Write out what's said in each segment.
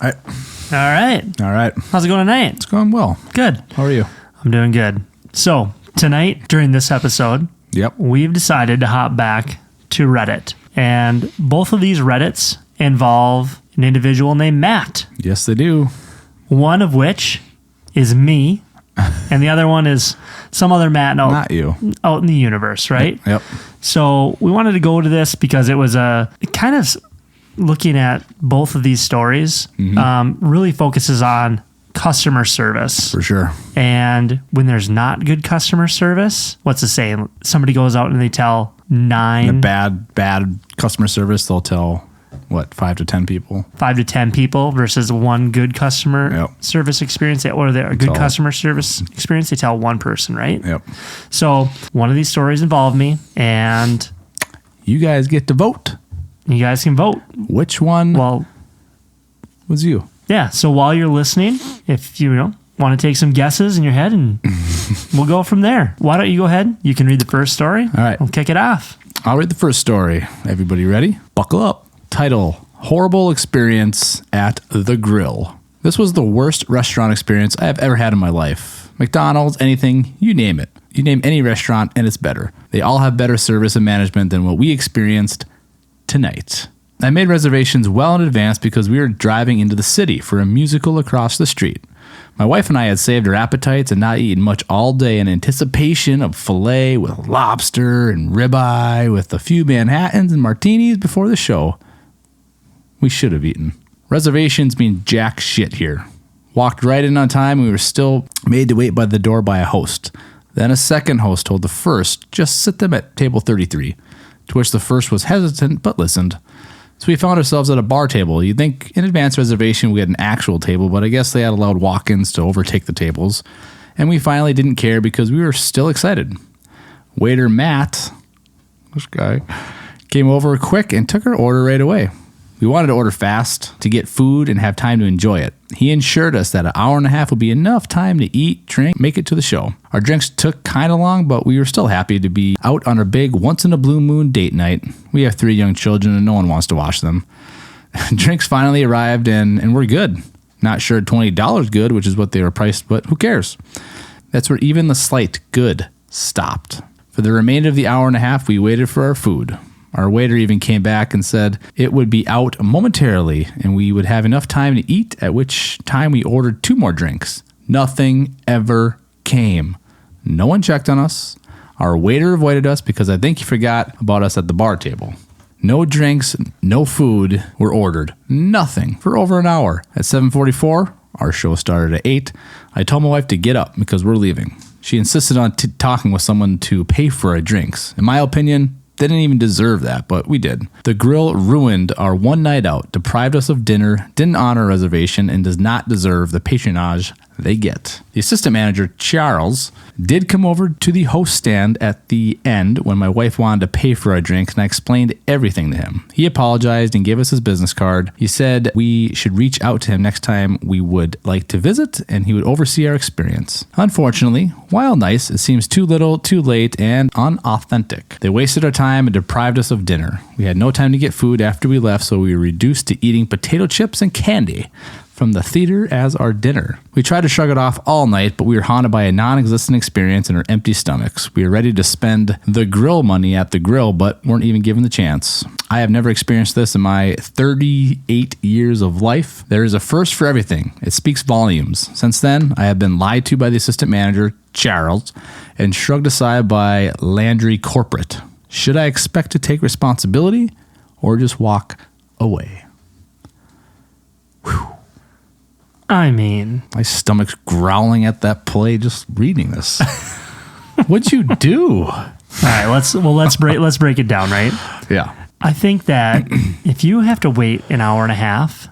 All right. How's it going tonight? It's going well. Good. How are you? I'm doing good. So tonight, during this episode, we've decided to hop back to Reddit. And both of these Reddits involve an individual named Matt. Yes, they do. One of which is me, and the other one is some other Matt Not you. out in the universe, right? Yep. So we wanted to go to this because it was kind of looking at both of these stories, really focuses on customer service. For sure. And when there's not good customer service, what's the saying? Somebody goes out and they tell The bad customer service, they'll tell, 5 to 10 people? 5 to 10 people versus one good customer service experience, or a good customer service experience, they tell one person, right? Yep. So one of these stories involved me, and you guys get to vote. You guys can vote. Which one was you? Yeah. So while you're listening, if you want to take some guesses in your head, and we'll go from there. Why don't you go ahead? You can read the first story. All right. We'll kick it off. I'll read the first story. Everybody ready? Buckle up. Title: Horrible Experience at the Grill. This was the worst restaurant experience I have ever had in my life. McDonald's, anything, you name it. You name any restaurant and it's better. They all have better service and management than what we experienced tonight. I made reservations well in advance because we were driving into the city for a musical across the street. My wife and I had saved our appetites and not eaten much all day in anticipation of filet with lobster and ribeye with a few Manhattans and martinis before the show. We should have eaten. Reservations mean jack shit here. Walked right in on time and we were still made to wait by the door by a host. Then a second host told the first, just sit them at table 33. To which the first was hesitant, but listened. So we found ourselves at a bar table. You'd think in advance reservation we had an actual table, but I guess they had allowed walk-ins to overtake the tables. And we finally didn't care because we were still excited. Waiter Matt, this guy, came over quick and took our order right away. We wanted to order fast to get food and have time to enjoy it. He assured us that an hour and a half would be enough time to eat, drink, make it to the show. Our drinks took kind of long, but we were still happy to be out on our big once-in-a-blue-moon date night. We have 3 young children and no one wants to watch them. Drinks finally arrived and we're good. Not sure $20 good, which is what they were priced, but who cares? That's where even the slight good stopped. For the remainder of the hour and a half, we waited for our food. Our waiter even came back and said it would be out momentarily and we would have enough time to eat, at which time we ordered 2 more drinks. Nothing ever came. No one checked on us. Our waiter avoided us because I think he forgot about us at the bar table. No drinks, no food were ordered. Nothing for over an hour. At 7:44, our show started at 8. I told my wife to get up because we're leaving. She insisted on talking with someone to pay for our drinks. In my opinion, they didn't even deserve that, but we did. The grill ruined our one night out, deprived us of dinner, didn't honor a reservation, and does not deserve the patronage they get. The assistant manager, Charles, did come over to the host stand at the end when my wife wanted to pay for our drinks, and I explained everything to him. He apologized and gave us his business card. He said we should reach out to him next time we would like to visit, and he would oversee our experience. Unfortunately, while nice, it seems too little, too late, and unauthentic. They wasted our time and deprived us of dinner. We had no time to get food after we left, so we were reduced to eating potato chips and candy from the theater as our dinner. We tried to shrug it off all night, but we were haunted by a non-existent experience in our empty stomachs. We were ready to spend the grill money at the grill, but weren't even given the chance. I have never experienced this in my 38 years of life. There is a first for everything. It speaks volumes. Since then, I have been lied to by the assistant manager, Charles, and shrugged aside by Landry Corporate. Should I expect to take responsibility or just walk away? Whew. I mean, my stomach's growling at that play just reading this. What'd you do? All right, let's break it down, right? Yeah. I think that if you have to wait an hour and a half,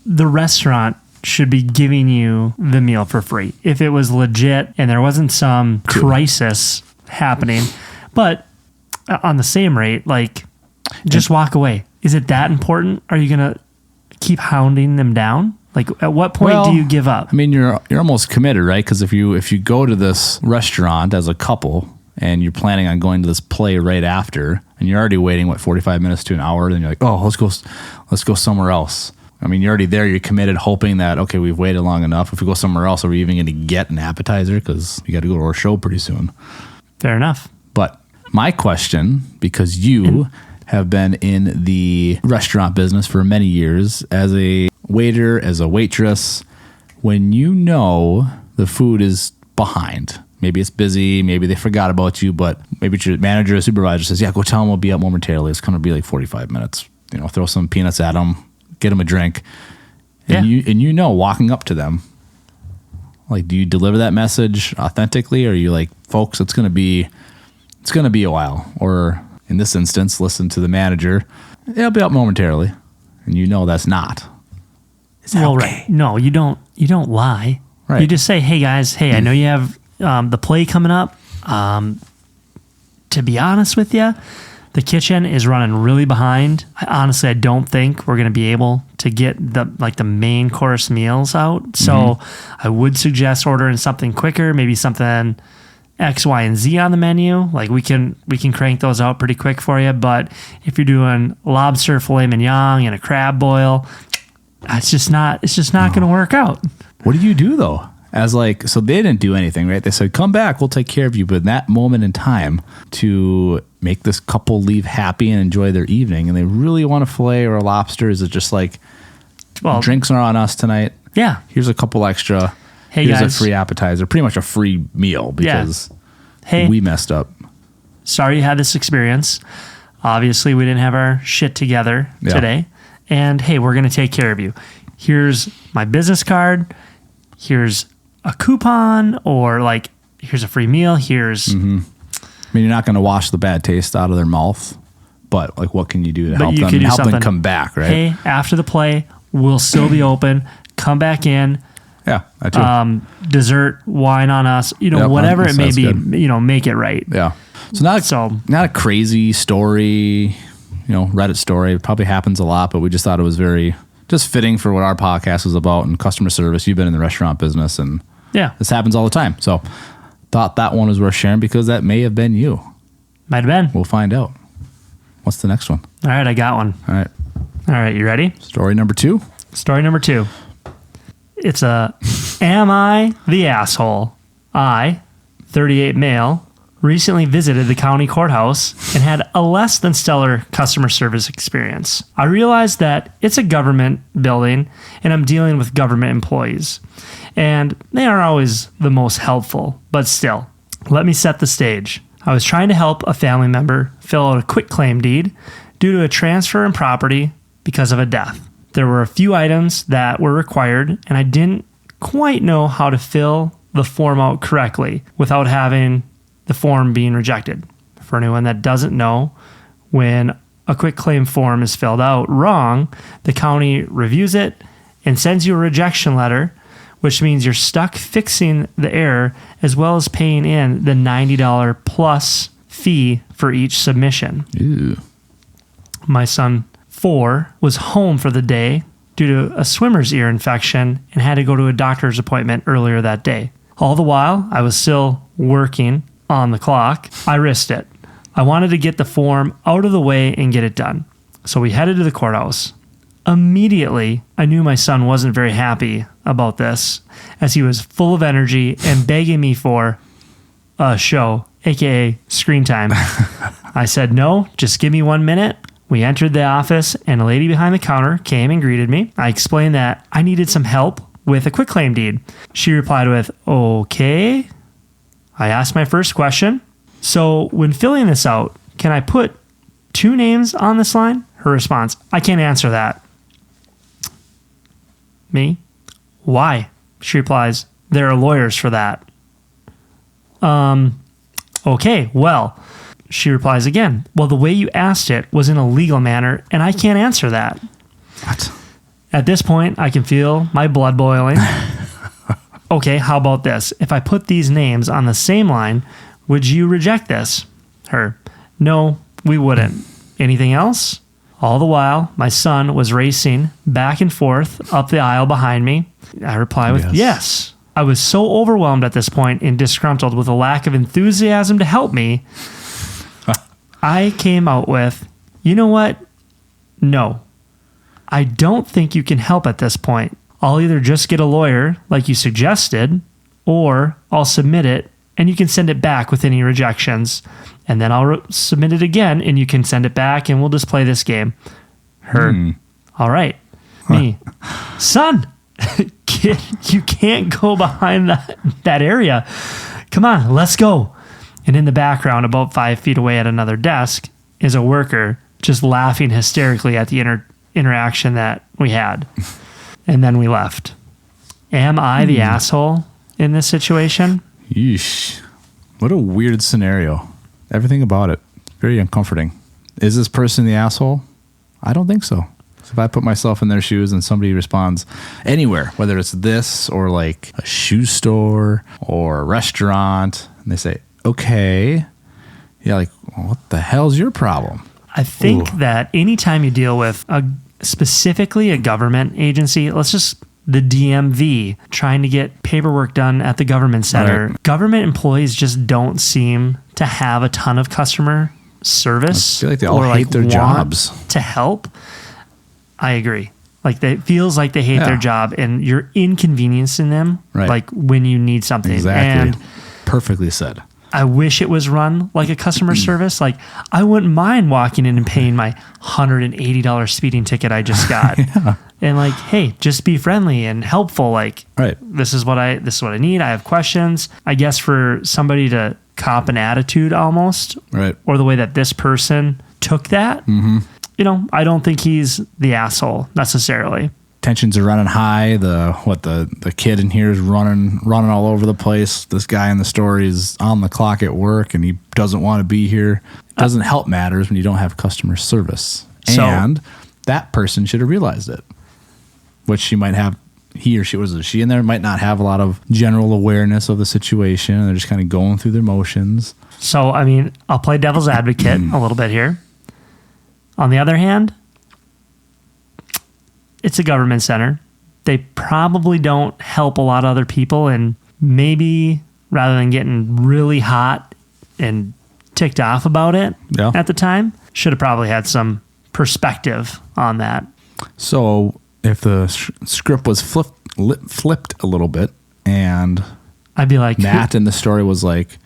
the restaurant should be giving you the meal for free. If it was legit and there wasn't some crisis happening, but on the same rate, just walk away. Is it that important? Are you going to keep hounding them down? At what point do you give up? I mean, you're almost committed, right? Because if you go to this restaurant as a couple and you're planning on going to this play right after, and you're already waiting 45 minutes to an hour, then you're like, oh, let's go somewhere else. I mean, you're already there. You're committed, hoping that, okay, we've waited long enough. If we go somewhere else, are we even going to get an appetizer? Because we got to go to our show pretty soon. Fair enough. But my question, because you have been in the restaurant business for many years as a waiter, as a waitress, when you know the food is behind, maybe it's busy, maybe they forgot about you, but maybe your manager or supervisor says, yeah, go tell them we'll be up momentarily. It's going to be like 45 minutes. You know, throw some peanuts at them, get them a drink. And you know, walking up to them, like, do you deliver that message authentically? Or are you like, folks, it's going to be a while? Or in this instance, listen to the manager. It'll be up momentarily. And you know that's not. Is that okay? Right. No, you don't lie. Right. You just say, hey guys, I know you have the play coming up. To be honest with you, the kitchen is running really behind. I don't think we're going to be able to get the main course meals out. So I would suggest ordering something quicker, maybe something X, Y, and Z on the menu. Like we can crank those out pretty quick for you. But if you're doing lobster filet mignon and a crab boil, it's just not going to work out. What do you do though? So they didn't do anything, right? They said, come back, we'll take care of you. But in that moment in time, to make this couple leave happy and enjoy their evening, and they really want a filet or a lobster, is it just like, drinks are on us tonight? Yeah. Here's a couple extra. Hey, here's guys. a free appetizer. Pretty much a free meal because we messed up. Sorry you had this experience. Obviously, we didn't have our shit together today. And hey, we're going to take care of you. Here's my business card. Here's a coupon, or like, here's a free meal. Here's. I mean, you're not going to wash the bad taste out of their mouth, but like, what can you do to help them come back, right? Hey, after the play, we'll still be open. Come back in. Yeah, that too. Dessert, wine on us. Whatever it may be. Good. Make it right. Yeah. So not a crazy story. Reddit story. It probably happens a lot, but we just thought it was very just fitting for what our podcast is about and customer service. You've been in the restaurant business, and this happens all the time. So thought that one was worth sharing because that may have been you. Might have been. We'll find out. What's the next one? All right, I got one. All right, you ready? Story number 2. Story number 2. It's am I the asshole? I, 38 male, recently visited the county courthouse and had a less than stellar customer service experience. I realized that it's a government building and I'm dealing with government employees, and they aren't always the most helpful, but still, let me set the stage. I was trying to help a family member fill out a quitclaim deed due to a transfer in property because of a death. There were a few items that were required, and I didn't quite know how to fill the form out correctly without having the form being rejected. For anyone that doesn't know, when a quitclaim form is filled out wrong, the county reviews it and sends you a rejection letter, which means you're stuck fixing the error as well as paying in the $90 plus fee for each submission. Ew. My son, 4, was home for the day due to a swimmer's ear infection and had to go to a doctor's appointment earlier that day. All the while, I was still working on the clock. I risked it. I wanted to get the form out of the way and get it done. So we headed to the courthouse. Immediately, I knew my son wasn't very happy about this, as he was full of energy and begging me for a show, aka screen time. I said, no, just give me 1 minute. We entered the office and a lady behind the counter came and greeted me. I explained that I needed some help with a quitclaim deed. She replied with, okay. I asked my first question. So when filling this out, can I put 2 names on this line? Her response, I can't answer that. Me? Why? She replies, there are lawyers for that. Okay, well. She replies again, well, the way you asked it was in a legal manner, and I can't answer that. What? At this point, I can feel my blood boiling. Okay, how about this? If I put these names on the same line, would you reject this? Her, no, we wouldn't. Anything else? All the while, my son was racing back and forth up the aisle behind me. I reply with, yes. I was so overwhelmed at this point and disgruntled with a lack of enthusiasm to help me, I came out with, you know what? No. I don't think you can help at this point. I'll either just get a lawyer like you suggested, or I'll submit it and you can send it back with any rejections. And then I'll submit it again and you can send it back and we'll just play this game. Her. All right. Me. Son, kid, you can't go behind that area. Come on, let's go. And in the background, about 5 feet away at another desk, is a worker just laughing hysterically at the interaction that we had. And then we left. Am I the asshole in this situation? Yeesh. What a weird scenario. Everything about it. Very uncomforting. Is this person the asshole? I don't think so. So if I put myself in their shoes and somebody responds anywhere, whether it's this or like a shoe store or a restaurant, and they say, okay, yeah, like, well, what the hell's your problem? I think that anytime you deal with specifically a government agency, the DMV, trying to get paperwork done at the government center, Right. Government employees just don't seem to have a ton of customer service. I feel like they all hate their want jobs. to help. I agree. Like, it feels like they hate their job and you're inconveniencing them, Right. like when you need something. Exactly. And Perfectly said. I wish it was run like a customer service. Like, I wouldn't mind walking in and paying my $180 speeding ticket I just got. And like, hey, just be friendly and helpful. Like, Right. this is what I need. I have questions. I guess for somebody to cop an attitude almost, Right. or the way that this person took that, I don't think he's the asshole necessarily. Tensions are running high. The kid in here is running all over the place. This guy in the story is on the clock at work and he doesn't want to be here. Doesn't help matters when you don't have customer service. So- And that person should have realized it. Which she might have. He or she, was it she in there, might not have a lot of general awareness of the situation. And they're just kind of going through their motions. So, I mean, I'll play devil's advocate a little bit here. On the other hand, it's a government center. They probably don't help a lot of other people. And maybe rather than getting really hot and ticked off about it at the time, should have probably had some perspective on that. So if the script was flipped a little bit and I'd be like, Matt in the story was like,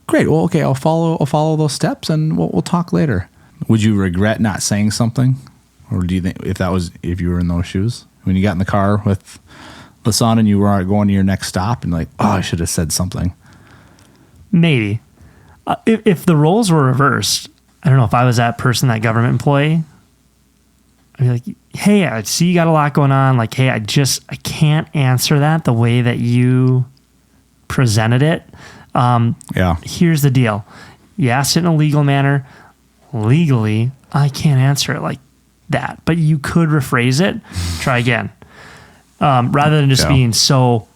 great, well, okay, I'll follow those steps and we'll talk later. Would you regret not saying something? Or do you think if you were in those shoes, when you got in the car with the son and you were going to your next stop and like, oh, I should have said something? maybe. If the roles were reversed, I don't know, if I was that person, that government employee, I'd be like, hey, I see you got a lot going on. Like, hey, I can't answer that the way that you presented it. Here's the deal. You asked it in a legal manner. Legally, I can't answer it like that, but you could rephrase it. Try again. Rather than just being so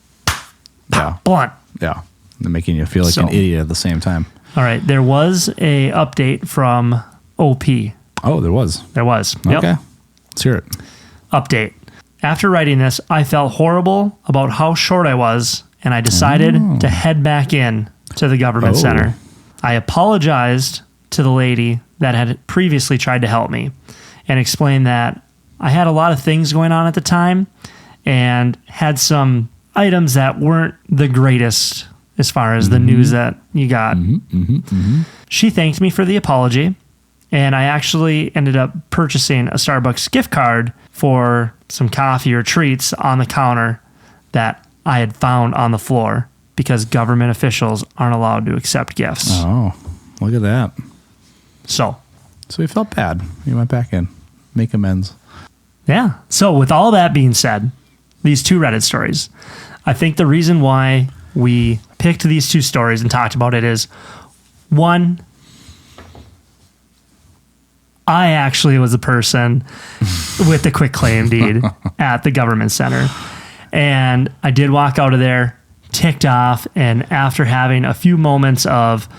blunt. Yeah. And making you feel like an idiot at the same time. All right. There was a update from OP. Oh, there was. There was. Okay. Yep. Let's hear it. Update. After writing this, I felt horrible about how short I was, and I decided to head back in to the government center. I apologized to the lady that had previously tried to help me and explained that I had a lot of things going on at the time and had some items that weren't the greatest as far as the news that you got. She thanked me for the apology, and I actually ended up purchasing a Starbucks gift card for some coffee or treats on the counter that I had found on the floor because government officials aren't allowed to accept gifts. Oh, look at that. So he felt bad. He went back in. Make amends. Yeah. So with all that being said, these two Reddit stories, I think the reason why we picked these two stories and talked about it is, one, I actually was a person with the quick claim deed at the government center. And I did walk out of there ticked off. And after having a few moments of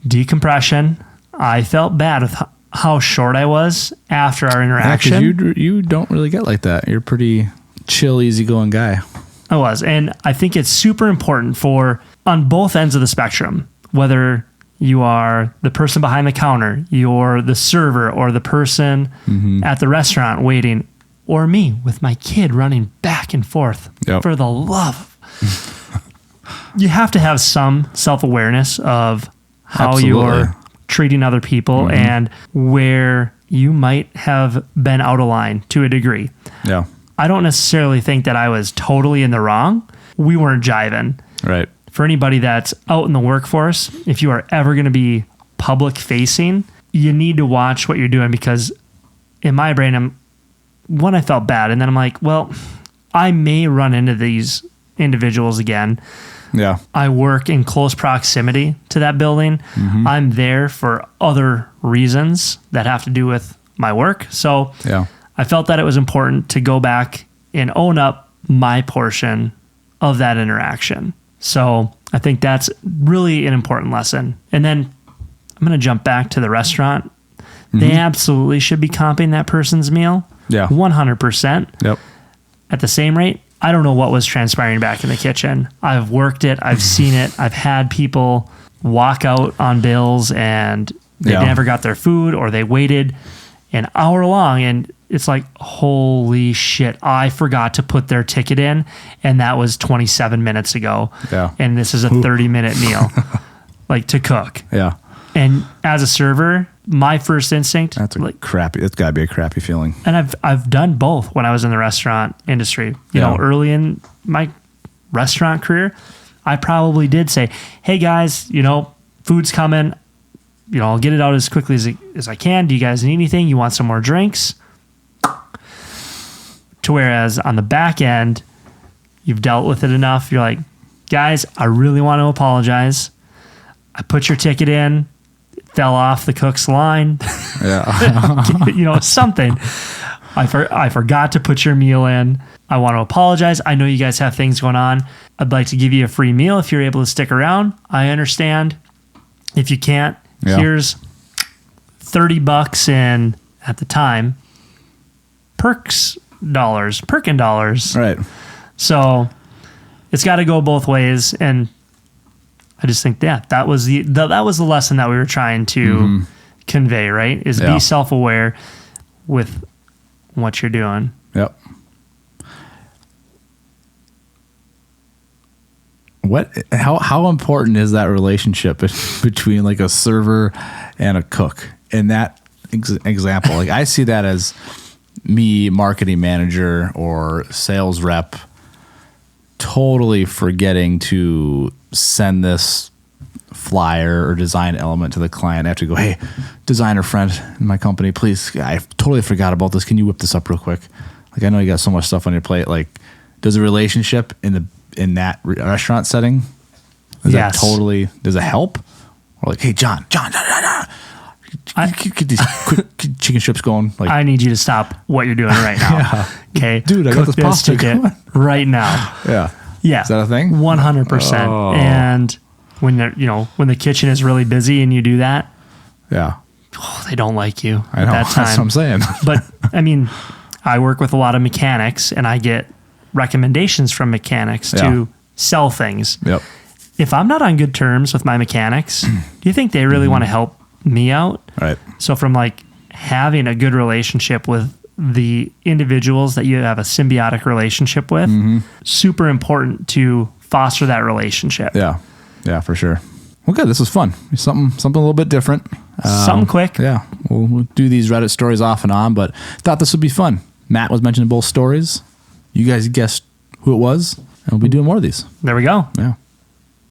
decompression, I felt bad with how short I was after our interaction. Yeah, 'cause you don't really get like that. You're a pretty chill, easygoing guy. I was. And I think it's super important for, on both ends of the spectrum, whether you are the person behind the counter, you're the server, or the person at the restaurant waiting, Or me with my kid running back and forth. Yep. For the love. You have to have some self-awareness of how Absolutely. you're treating other people and where you might have been out of line to a degree. Yeah. I don't necessarily think that I was totally in the wrong. We weren't jiving. Right. For anybody that's out in the workforce, if you are ever going to be public facing, you need to watch what you're doing, because in my brain, I felt bad. And then I'm like, well, I may run into these individuals again. Yeah. I work in close proximity to that building. I'm there for other reasons that have to do with my work. So Yeah. I felt that it was important to go back and own up my portion of that interaction. So I think that's really an important lesson. And then I'm going to jump back to the restaurant. They absolutely should be comping that person's meal. Yeah. 100%. Yep. At the same rate. I don't know what was transpiring back in the kitchen. I've worked it. I've seen it. I've had people walk out on bills and they never got their food, or they waited an hour long, and it's like, holy shit, I forgot to put their ticket in, and that was 27 minutes ago. Yeah. And this is a 30-minute meal, like, to cook. Yeah. And as a server, my first instinct, That's crappy. It's got to be a crappy feeling. and I've done both when I was in the restaurant industry. You know, early in my restaurant career, I probably did say, hey guys, food's coming. I'll get it out as quickly as I can. Do you guys need anything? You want some more drinks? To whereas on the back end, you've dealt with it enough. You're like, guys, I really want to apologize. I put your ticket in, it fell off the cook's line. Yeah. Something. I forgot to put your meal in. I want to apologize. I know you guys have things going on. I'd like to give you a free meal if you're able to stick around. I understand. If you can't, here's $30 in, at the time, Perkin dollars. Right. So it's got to go both ways. And I just think, that was that was the lesson that we were trying to convey, right? Is be self-aware with what you're doing. Yep. How important is that relationship between like a server and a cook? In that example, like I see that as me, marketing manager or sales rep, totally forgetting to send this flyer or design element to the client. I have to go, hey, designer friend in my company, please, I totally forgot about this. Can you whip this up real quick? Like, I know you got so much stuff on your plate. Like, does a relationship in that restaurant setting, does it help? Or like, hey, John, get these quick chicken strips going. Like, I need you to stop what you're doing right now. Okay, dude, I got this pasta ticket right now. Yeah. Is that a thing? 100%. Oh. And when when the kitchen is really busy and you do that, they don't like you I know. at that time. That's what I'm saying. But I mean, I work with a lot of mechanics, and I get recommendations from mechanics to sell things. Yep. If I'm not on good terms with my mechanics, do you think they really want to help me out? Right. So from like having a good relationship with the individuals that you have a symbiotic relationship with, super important to foster that relationship. Yeah, for sure. Well, good. This was fun. Something a little bit different. Something quick. Yeah. We'll do these Reddit stories off and on, but thought this would be fun. Matt was mentioning both stories. You guys guessed who it was, and we'll be doing more of these. There we go. Yeah.